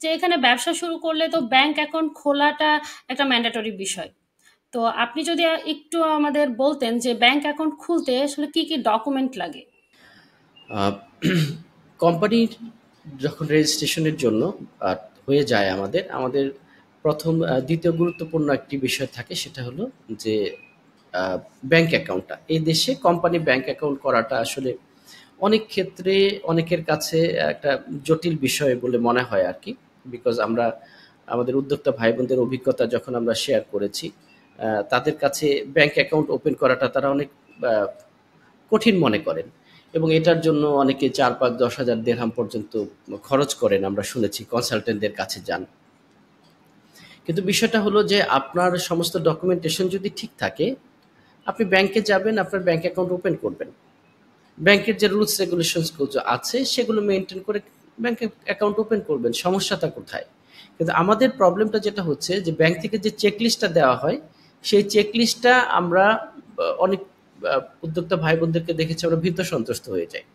যে এখানে ব্যবসা শুরু করলে তো ব্যাংক অ্যাকাউন্ট খোলাটা একটা ম্যান্ডেটরি বিষয়। তো আপনি যদি একটু আমাদের বলতেন যে ব্যাংক অ্যাকাউন্ট খুলতে আসলে কি কি ডকুমেন্ট লাগে। আহ, কোম্পানির যখন রেজিস্ট্রেশনের জন্য আহ, হয়ে যায় আমাদের আমাদের প্রথম দ্বিতীয় গুরুত্বপূর্ণ একটি বিষয় থাকে, সেটা হলো যে ব্যাংক অ্যাকাউন্টটা এই দেশে কোম্পানি ব্যাংক অ্যাকাউন্ট করাটা আসলে অনেক ক্ষেত্রে অনেকের কাছে একটা জটিল বিষয় বলে মনে হয় আর কি। বিকজ আমরা আমাদের উদ্যোক্তা ভাই বোনদের অভিজ্ঞতা যখন আমরা শেয়ার করেছি, তাদের কাছে ব্যাংক অ্যাকাউন্ট ওপেন করাটা তারা অনেক আহ, কঠিন মনে করেন, এবং এটার জন্য অনেকে ৪, ৫, ১০ হাজার দেড়হাম পর্যন্ত খরচ করেন, আমরা শুনেছি কনসালটেন্টদের কাছে যান। কিন্তু বিষয়টা হলো যে আপনার সমস্ত ডকুমেন্টেশন যদি ঠিক থাকে, আপনি ব্যাংকে যাবেন, আপনার ব্যাংক অ্যাকাউন্ট ওপেন করবেন, ব্যাংকের যে রুলস রেগুলেশনস আছে সেগুলো মেনটেন করে ব্যাংক অ্যাকাউন্ট ওপেন করবেন, সমস্যাটা কোথায়? কিন্তু আমাদের প্রবলেমটা যেটা হচ্ছে যে ব্যাংক থেকে যে চেক লিস্টটা দেওয়া হয়, সেই চেক লিস্টটা আমরা অনেক উদ্যোক্তা ভাই বোনদেরকে দেখেছি আমরা ভীত সন্ত্রস্ত হয়ে যাই।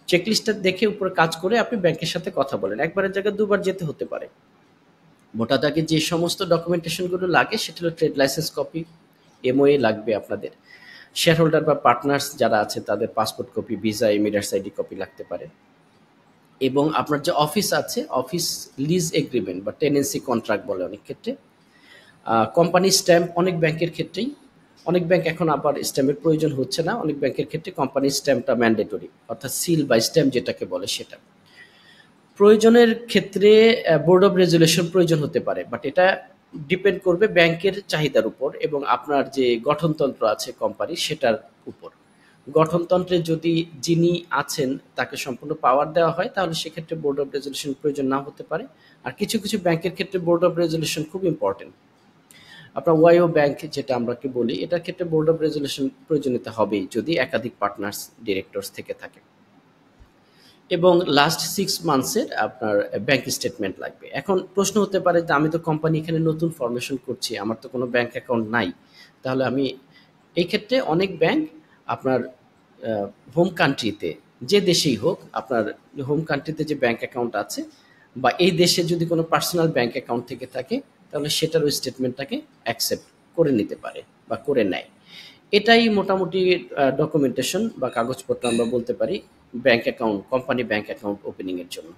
চেক লিস্টটা দেখে উপরে কাজ করে আপনি ব্যাংকের সাথে কথা বলেন, একবারের জায়গায় দুবার যেতে হতে পারে। মোটা দাগে যে সমস্ত ডকুমেন্টেশনগুলো লাগে সেটা হলো ট্রেড লাইসেন্স কপি, এমওএ লাগবে আপনাদের, শেয়ার হোল্ডার বা পার্টনার্স যারা আছে তাদের passport copy, visa, Emirates ID copy লাগতে পারে, এবং আপনার যে অফিস আছে অফিস লিজ এগ্রিমেন্ট বা টেনেন্সি কন্ট্রাক্ট বলে অনেক ক্ষেত্রে, কোম্পানি স্ট্যাম্প অনেক ব্যাংকের ক্ষেত্রেই, অনেক ব্যাংক এখন আবার স্ট্যাম্পের প্রয়োজন হচ্ছে না, অনেক ব্যাংকের ক্ষেত্রে কোম্পানির স্ট্যাম্পটা ম্যান্ডেটরি, অর্থাৎ সিল বা স্ট্যাম্প যেটাকে বলে সেটা প্রয়োজনের ক্ষেত্রে। বোর্ড অফ রেজুলেশন প্রয়োজন হতে পারে, বাট এটা ডিপেন্ড করবে ব্যাংকের চাহিদার উপর এবং আপনার যে গঠনতন্ত্র আছে কোম্পানির সেটার উপর। গঠনতন্ত্রে যদি যিনি আছেন তাকে সম্পূর্ণ পাওয়ার দেওয়া হয় তাহলে সেক্ষেত্রে বোর্ড অফ রেজুলেশন প্রয়োজন না হতে পারে। আর কিছু কিছু ব্যাংকের ক্ষেত্রে বোর্ড অফ রেজুলেশন খুব ইম্পর্টেন্ট। আপনার ওয়াইও ব্যাংক যেটা আমরা কি বলি, এটার ক্ষেত্রে বোর্ড অফ রেজুলেশন প্রয়োজনীয়তা হবেই যদি একাধিক পার্টনার্স ডিরেক্টরস থেকে থাকে। এবং লাস্ট 6 মান্থসের আপনার ব্যাংক স্টেটমেন্ট লাগবে। এখন প্রশ্ন হতে পারে যে আমি তো কোম্পানি এখানে নতুন ফরমেশন করছি, আমার তো কোনো ব্যাংক অ্যাকাউন্ট নাই, তাহলে আমি এই ক্ষেত্রে অনেক ব্যাংক আপনার হোম কান্ট্রিতে, যে দেশেই হোক আপনার হোম কান্ট্রিতে যে ব্যাংক অ্যাকাউন্ট আছে বা এই দেশে যদি কোনো পার্সোনাল ব্যাংক অ্যাকাউন্ট থেকে থাকে তাহলে সেটার ওই স্টেটমেন্টটাকে অ্যাকসেপ্ট করে নিতে পারে বা করে নেয়। এটাই মোটামুটি ডকুমেন্টেশন বা কাগজপত্র আমরা বলতে পারি bank account, company bank account opening এর জন্য।